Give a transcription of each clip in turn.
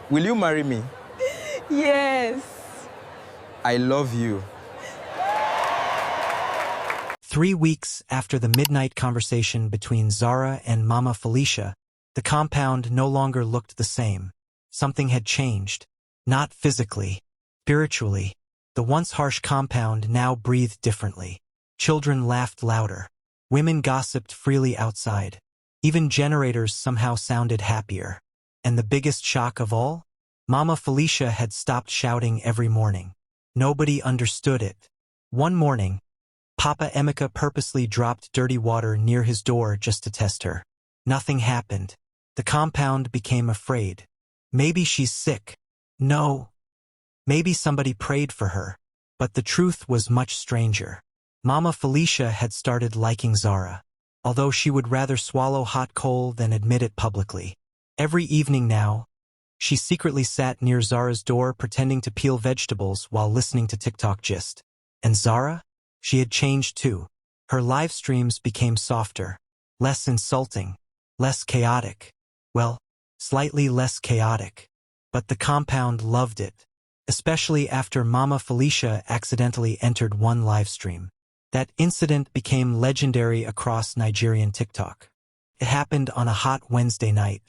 Will you marry me? Yes. I love you. 3 weeks after the midnight conversation between Zara and Mama Felicia, the compound no longer looked the same. Something had changed. Not physically, spiritually. The once harsh compound now breathed differently. Children laughed louder. Women gossiped freely outside. Even generators somehow sounded happier. And the biggest shock of all? Mama Felicia had stopped shouting every morning. Nobody understood it. One morning, Papa Emeka purposely dropped dirty water near his door just to test her. Nothing happened. The compound became afraid. Maybe she's sick. No. Maybe somebody prayed for her. But the truth was much stranger. Mama Felicia had started liking Zara, although she would rather swallow hot coal than admit it publicly. Every evening now, she secretly sat near Zara's door pretending to peel vegetables while listening to TikTok gist. And Zara? She had changed too. Her live streams became softer, less insulting, less chaotic. Well, slightly less chaotic. But the compound loved it, especially after Mama Felicia accidentally entered one live stream. That incident became legendary across Nigerian TikTok. It happened on a hot Wednesday night.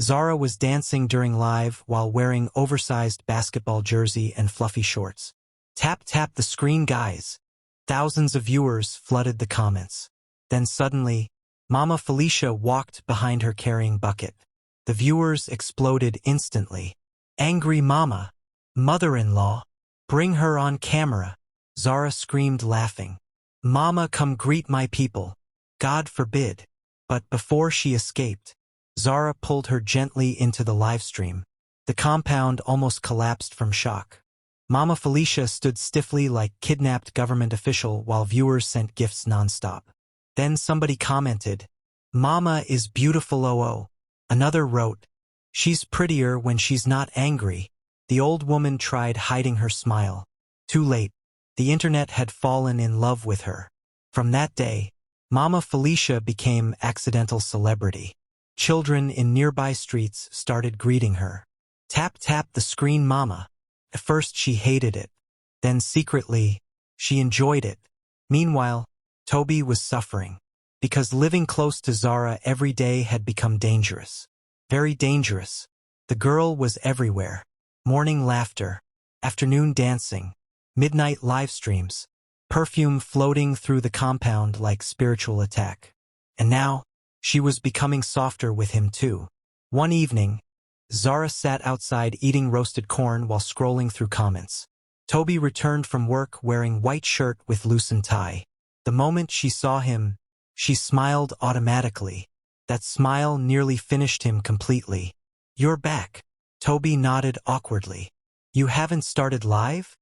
Zara was dancing during live while wearing oversized basketball jersey and fluffy shorts. Tap tap the screen, guys. Thousands of viewers flooded the comments. Then suddenly, Mama Felicia walked behind her carrying bucket. The viewers exploded instantly. Angry Mama, mother-in-law, bring her on camera. Zara screamed laughing. Mama, come greet my people. God forbid. But before she escaped, Zara pulled her gently into the live stream. The compound almost collapsed from shock. Mama Felicia stood stiffly like kidnapped government official while viewers sent gifts nonstop. Then somebody commented, Mama is beautiful oh. Another wrote, she's prettier when she's not angry. The old woman tried hiding her smile. Too late. The internet had fallen in love with her. From that day, Mama Felicia became accidental celebrity. Children in nearby streets started greeting her. Tap tap the screen, Mama. At first she hated it. Then secretly, she enjoyed it. Meanwhile, Toby was suffering. Because living close to Zara every day had become dangerous. Very dangerous. The girl was everywhere. Morning laughter, afternoon dancing, midnight live streams, perfume floating through the compound like spiritual attack. And now, she was becoming softer with him too. One evening, Zara sat outside eating roasted corn while scrolling through comments. Toby returned from work wearing white shirt with loosened tie. The moment she saw him, she smiled automatically. That smile nearly finished him completely. You're back. Toby nodded awkwardly. You haven't started live?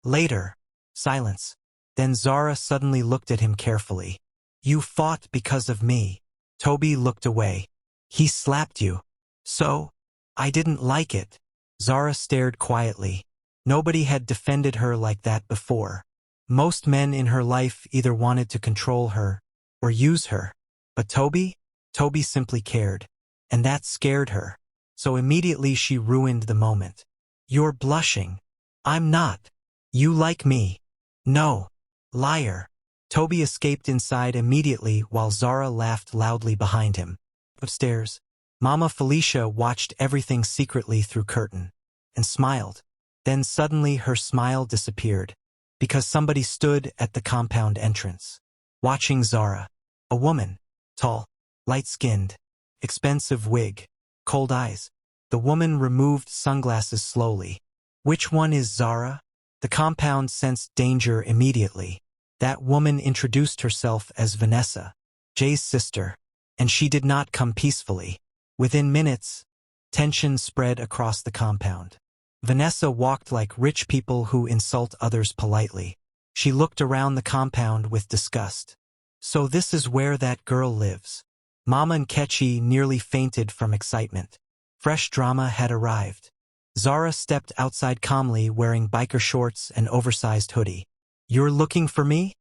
Later. Silence. Then Zara suddenly looked at him carefully. You fought because of me. Toby looked away. He slapped you. So? I didn't like it. Zara stared quietly. Nobody had defended her like that before. Most men in her life either wanted to control her or use her. But Toby? Toby simply cared. And that scared her. So immediately she ruined the moment. You're blushing. I'm not. You like me. No. Liar. Toby escaped inside immediately while Zara laughed loudly behind him. Upstairs, Mama Felicia watched everything secretly through curtain and smiled. Then suddenly her smile disappeared because somebody stood at the compound entrance, watching Zara. A woman, tall, light-skinned, expensive wig, cold eyes. The woman removed sunglasses slowly. Which one is Zara? The compound sensed danger immediately. That woman introduced herself as Vanessa, Jay's sister, and she did not come peacefully. Within minutes, tension spread across the compound. Vanessa walked like rich people who insult others politely. She looked around the compound with disgust. So this is where that girl lives. Mama Nkechi nearly fainted from excitement. Fresh drama had arrived. Zara stepped outside calmly wearing biker shorts and oversized hoodie. You're looking for me?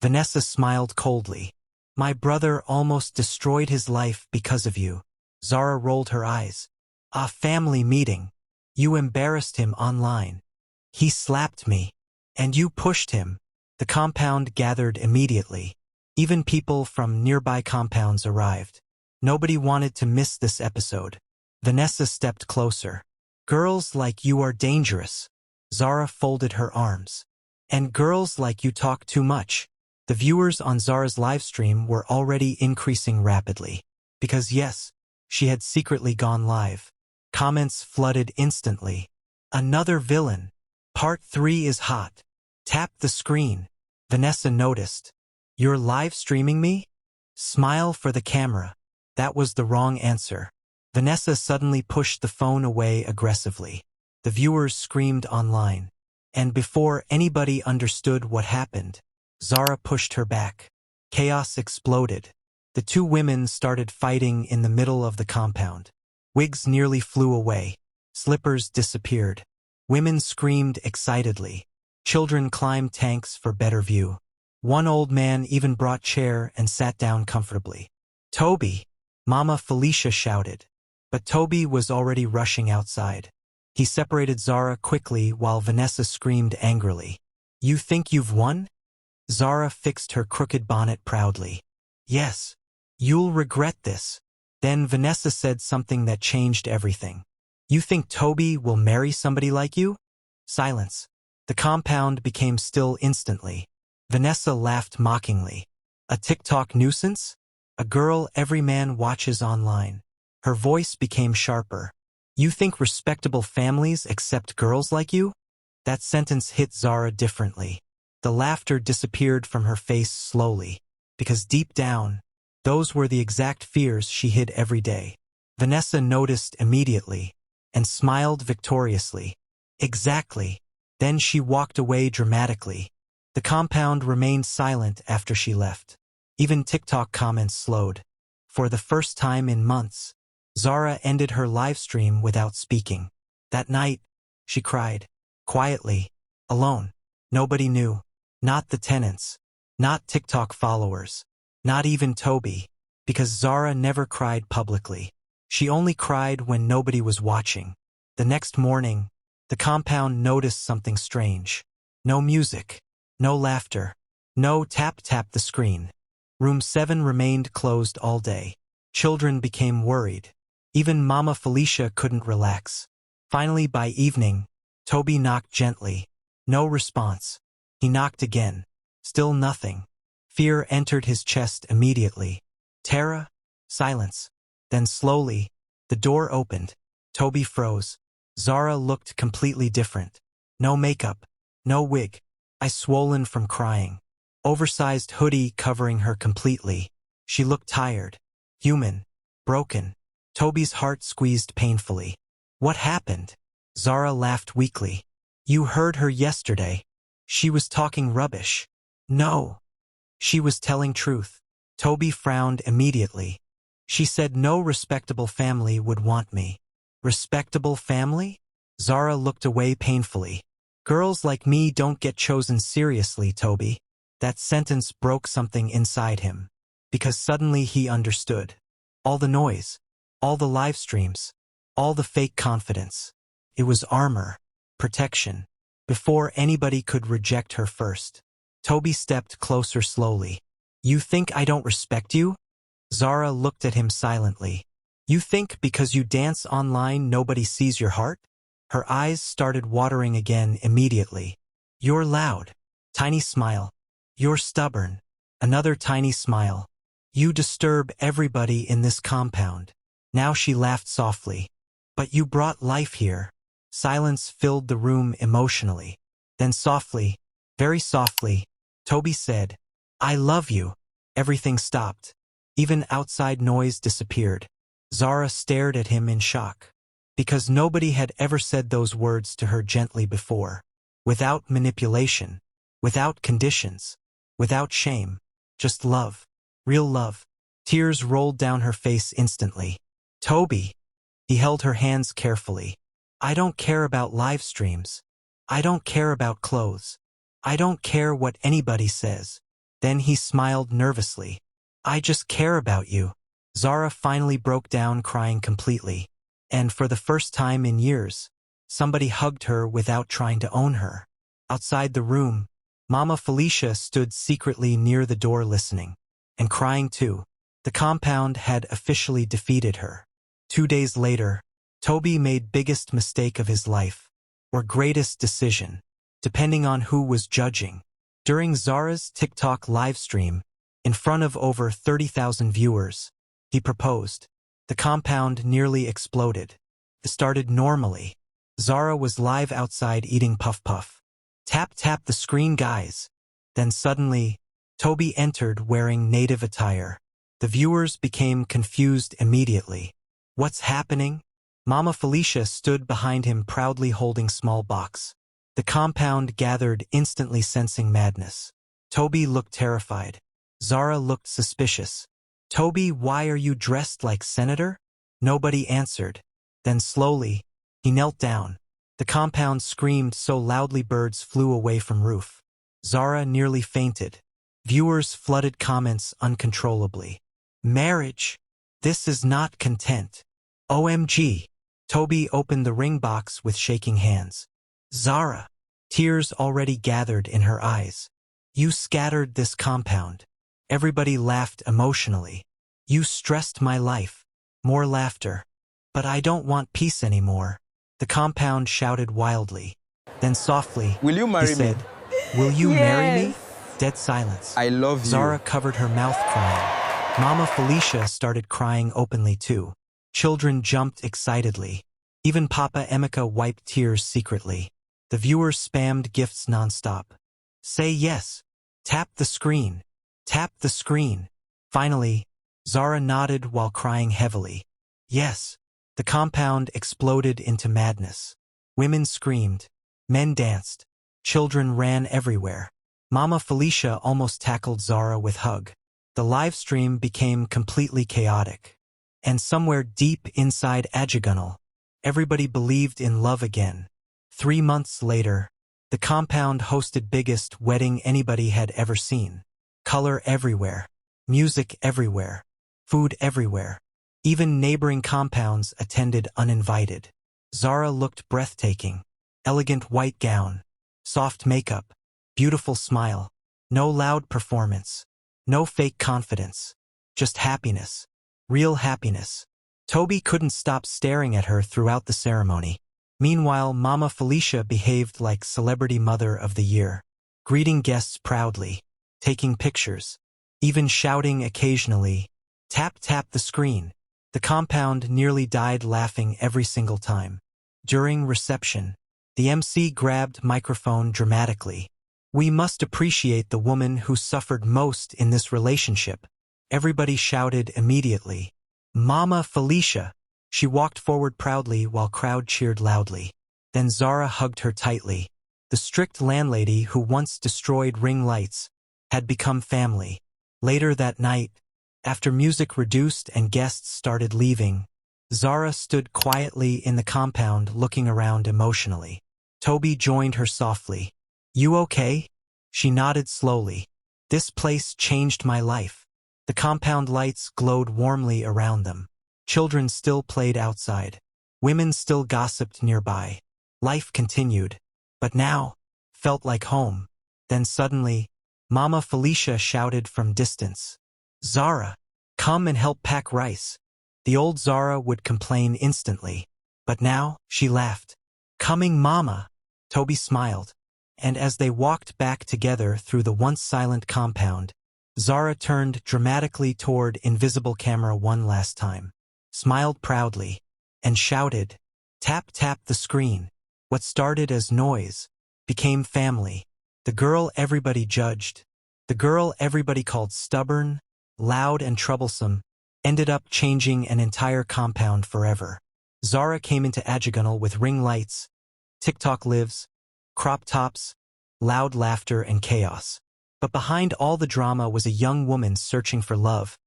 Vanessa smiled coldly. My brother almost destroyed his life because of you. Zara rolled her eyes. A family meeting. You embarrassed him online. He slapped me. And you pushed him. The compound gathered immediately. Even people from nearby compounds arrived. Nobody wanted to miss this episode. Vanessa stepped closer. Girls like you are dangerous. Zara folded her arms. And girls like you talk too much. The viewers on Zara's livestream were already increasing rapidly. Because yes, she had secretly gone live. Comments flooded instantly. Another villain. Part 3 is hot. Tap the screen. Vanessa noticed. You're live streaming me? Smile for the camera. That was the wrong answer. Vanessa suddenly pushed the phone away aggressively. The viewers screamed online. And before anybody understood what happened, Zara pushed her back. Chaos exploded. The two women started fighting in the middle of the compound. Wigs nearly flew away. Slippers disappeared. Women screamed excitedly. Children climbed tanks for better view. One old man even brought chair and sat down comfortably. Toby! Mama Felicia shouted. But Toby was already rushing outside. He separated Zara quickly while Vanessa screamed angrily. You think you've won? Zara fixed her crooked bonnet proudly. Yes. You'll regret this. Then Vanessa said something that changed everything. You think Toby will marry somebody like you? Silence. The compound became still instantly. Vanessa laughed mockingly. A TikTok nuisance? A girl every man watches online. Her voice became sharper. You think respectable families accept girls like you? That sentence hit Zara differently. The laughter disappeared from her face slowly, because deep down, those were the exact fears she hid every day. Vanessa noticed immediately, and smiled victoriously. Exactly. Then she walked away dramatically. The compound remained silent after she left. Even TikTok comments slowed. For the first time in months, Zara ended her live stream without speaking. That night, she cried. Quietly. Alone. Nobody knew. Not the tenants. Not TikTok followers. Not even Toby. Because Zara never cried publicly. She only cried when nobody was watching. The next morning, the compound noticed something strange. No music. No laughter. No tap the screen. Room 7 remained closed all day. Children became worried. Even Mama Felicia couldn't relax. Finally, by evening, Toby knocked gently. No response. He knocked again. Still nothing. Fear entered his chest immediately. Terror? Silence. Then slowly, the door opened. Toby froze. Zara looked completely different. No makeup. No wig. Eyes swollen from crying. Oversized hoodie covering her completely. She looked tired. Human. Broken. Toby's heart squeezed painfully. What happened? Zara laughed weakly. You heard her yesterday. She was talking rubbish. No. She was telling truth. Toby frowned immediately. She said no respectable family would want me. Respectable family? Zara looked away painfully. Girls like me don't get chosen seriously, Toby. That sentence broke something inside him. Because suddenly he understood. All the noise. All the live streams. All the fake confidence. It was armor. Protection. Before anybody could reject her first. Toby stepped closer slowly. You think I don't respect you? Zara looked at him silently. You think because you dance online nobody sees your heart? Her eyes started watering again immediately. You're loud. Tiny smile. You're stubborn. Another tiny smile. You disturb everybody in this compound. Now she laughed softly. But you brought life here. Silence filled the room emotionally. Then softly, very softly, Toby said, I love you. Everything stopped. Even outside noise disappeared. Zara stared at him in shock. Because nobody had ever said those words to her gently before. Without manipulation. Without conditions. Without shame. Just love. Real love. Tears rolled down her face instantly. Toby. He held her hands carefully. I don't care about live streams. I don't care about clothes. I don't care what anybody says. Then he smiled nervously. I just care about you. Zara finally broke down crying completely. And for the first time in years, Somebody hugged her without trying to own her. Outside the room, Mama Felicia stood secretly near the door listening, and crying too. The compound had officially defeated her. 2 days later, Toby made biggest mistake of his life, or greatest decision, depending on who was judging. During Zara's TikTok livestream, in front of over 30,000 viewers, he proposed. The compound nearly exploded. It started normally. Zara was live outside eating puff puff. Tap tap the screen, guys. Then suddenly, Toby entered wearing native attire. The viewers became confused immediately. What's happening? Mama Felicia stood behind him proudly holding small box. The compound gathered, instantly sensing madness. Toby looked terrified. Zara looked suspicious. Toby, why are you dressed like senator? Nobody answered. Then slowly, he knelt down. The compound screamed so loudly birds flew away from roof. Zara nearly fainted. Viewers flooded comments uncontrollably. Marriage? This is not content. OMG. Toby opened the ring box with shaking hands. Zara. Tears already gathered in her eyes. You scattered this compound. Everybody laughed emotionally. You stressed my life. More laughter. But I don't want peace anymore. The compound shouted wildly. Then softly, Will you marry he said, me? Will you marry me? Yes. Dead silence. I love you. Zara covered her mouth crying. Mama Felicia started crying openly too. Children jumped excitedly. Even Papa Emeka wiped tears secretly. The viewers spammed gifts nonstop. Say yes. Tap the screen. Tap the screen. Finally, Zara nodded while crying heavily. Yes. The compound exploded into madness. Women screamed. Men danced. Children ran everywhere. Mama Felicia almost tackled Zara with hug. The live stream became completely chaotic. And somewhere deep inside Ajigunal, everybody believed in love again. 3 months later, the compound hosted biggest wedding anybody had ever seen. Color everywhere. Music everywhere. Food everywhere. Even neighboring compounds attended uninvited. Zara looked breathtaking. Elegant white gown. Soft makeup. Beautiful smile. No loud performance. No fake confidence. Just happiness. Real happiness. Toby couldn't stop staring at her throughout the ceremony. Meanwhile, Mama Felicia behaved like celebrity mother of the year. Greeting guests proudly. Taking pictures. Even shouting occasionally, tap tap the screen. The compound nearly died laughing every single time. During reception, the MC grabbed microphone dramatically. We must appreciate the woman who suffered most in this relationship. Everybody shouted immediately. Mama Felicia. She walked forward proudly while crowd cheered loudly. Then Zara hugged her tightly. The strict landlady who once destroyed ring lights had become family. Later that night, after music reduced and guests started leaving, Zara stood quietly in the compound looking around emotionally. Toby joined her softly. You okay? She nodded slowly. This place changed my life. The compound lights glowed warmly around them. Children still played outside. Women still gossiped nearby. Life continued, but now felt like home. Then suddenly, Mama Felicia shouted from distance. Zara, come and help pack rice. The old Zara would complain instantly, but now she laughed. Coming, Mama. Toby smiled, and as they walked back together through the once silent compound, Zara turned dramatically toward invisible camera one last time, smiled proudly, and shouted, tap tap the screen. What started as noise became family. The girl everybody judged, the girl everybody called stubborn, loud and troublesome, ended up changing an entire compound forever. Zara came into Ajigunal with ring lights, TikTok lives, crop tops, loud laughter and chaos. But behind all the drama was a young woman searching for love,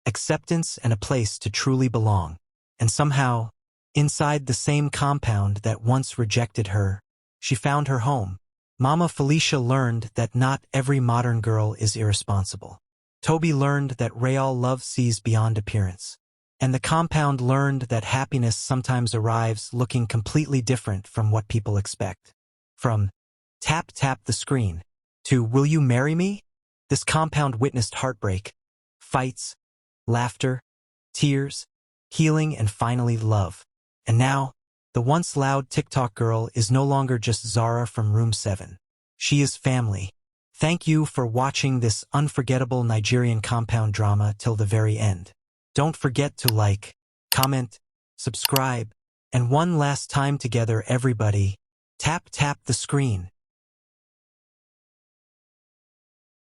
acceptance and a place to truly belong. And somehow, inside the same compound that once rejected her, she found her home. Mama Felicia learned that not every modern girl is irresponsible. Toby learned that real love sees beyond appearance. And the compound learned that happiness sometimes arrives looking completely different from what people expect. From tap tap the screen to will you marry me? This compound witnessed heartbreak, fights, laughter, tears, healing, and finally love. And now, the once loud TikTok girl is no longer just Zara from Room 7. She is family. Thank you for watching this unforgettable Nigerian compound drama till the very end. Don't forget to like, comment, subscribe, and one last time together everybody, tap tap the screen.